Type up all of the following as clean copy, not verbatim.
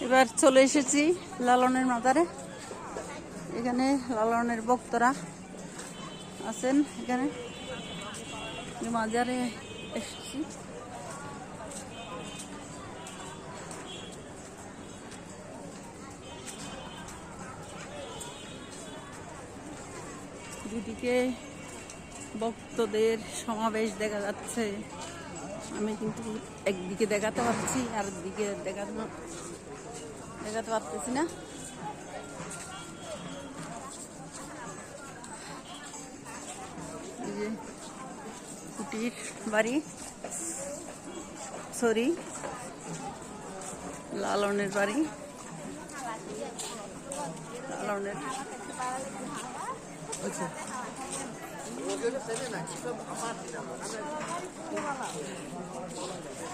এবার চলে এসেছি লালনের মাজারে। এখানে লালনের ভক্তরা আছেন। এখানে মাজারে এসেছি। দুদিকে ভক্তদের সমাবেশ দেখা যাচ্ছে। আমি কিন্তু একদিকে দেখাতে পারছি, আর দিকে দেখাতে পারতেছি না। এই যে কুটির বাড়ি, সরি লালনের বাড়ি, লালনের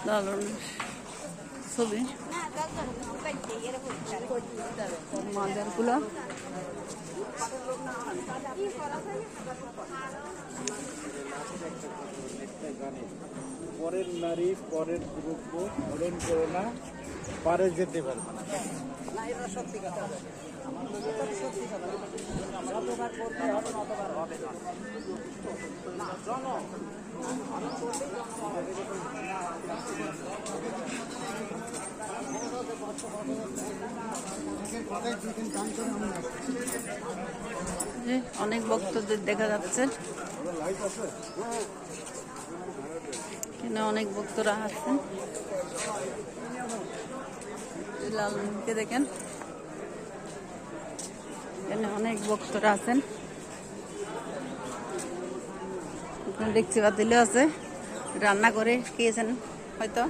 লালনের ছবি, মাজারগুলো। পরের নারী পরের দ্রব্য হরণ করো না, পারে যেতে পারবে না। সত্যি কথা, অনেক ভক্তদের দেখা যাচ্ছে। এখানে অনেক ভক্তরা আছেন। লালনকে দেখেন, এখানে অনেক ভক্তরা আছেন। দেখতে পাতিলে আছে, রান্না করে খেয়েছেন হয়তো,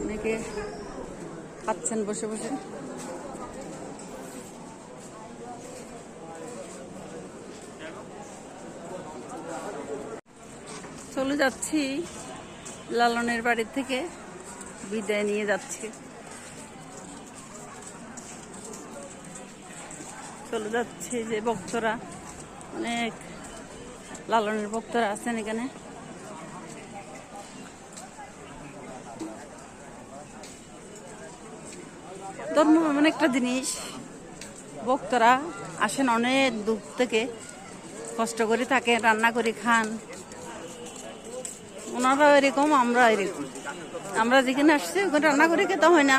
অনেকে খাচ্ছেন বসে বসে। চলে যাচ্ছি লালনের বাড়ি থেকে, বিদায় নিয়ে যাচ্ছি। চলে যাচ্ছে যে ভক্তরা, অনেক লালনের ভক্তরা আছেন এখানে। ধর্ম এমন একটা জিনিস, ভক্তরা আসেন অনেক দূর থেকে, কষ্ট করে থাকেন, রান্না করে খান। ওনারা এরকম, আমরা এরকম। আমরা যেখানে আসছি ওখানে রান্না করে খেতে হয় না,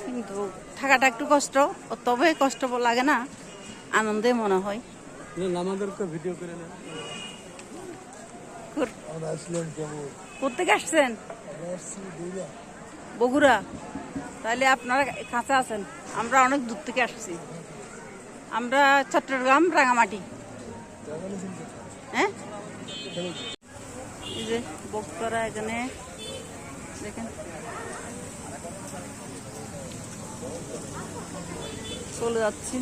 কিন্তু থাকাটা একটু কষ্ট, তবে কষ্ট লাগে না, আনন্দে মনে হয়। কোথেকে আসছেন? বগুড়া। তাহলে আপনারা কাছে আছেন, আমরা অনেক দূর থেকে আসছি। আমরা চট্টগ্রাম, রাঙামাটি। হ্যাঁ, এই যে ভক্তরা এখানে দেখেন। চলে যাচ্ছি।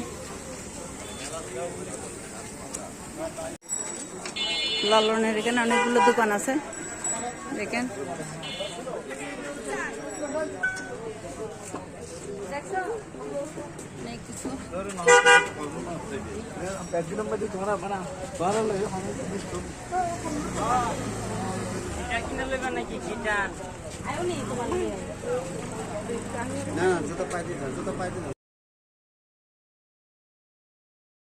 লালনের এখানে অনেকগুলো দোকান আছে, দেখেন। অনেক কিছু। না, জুতো পাই দিন।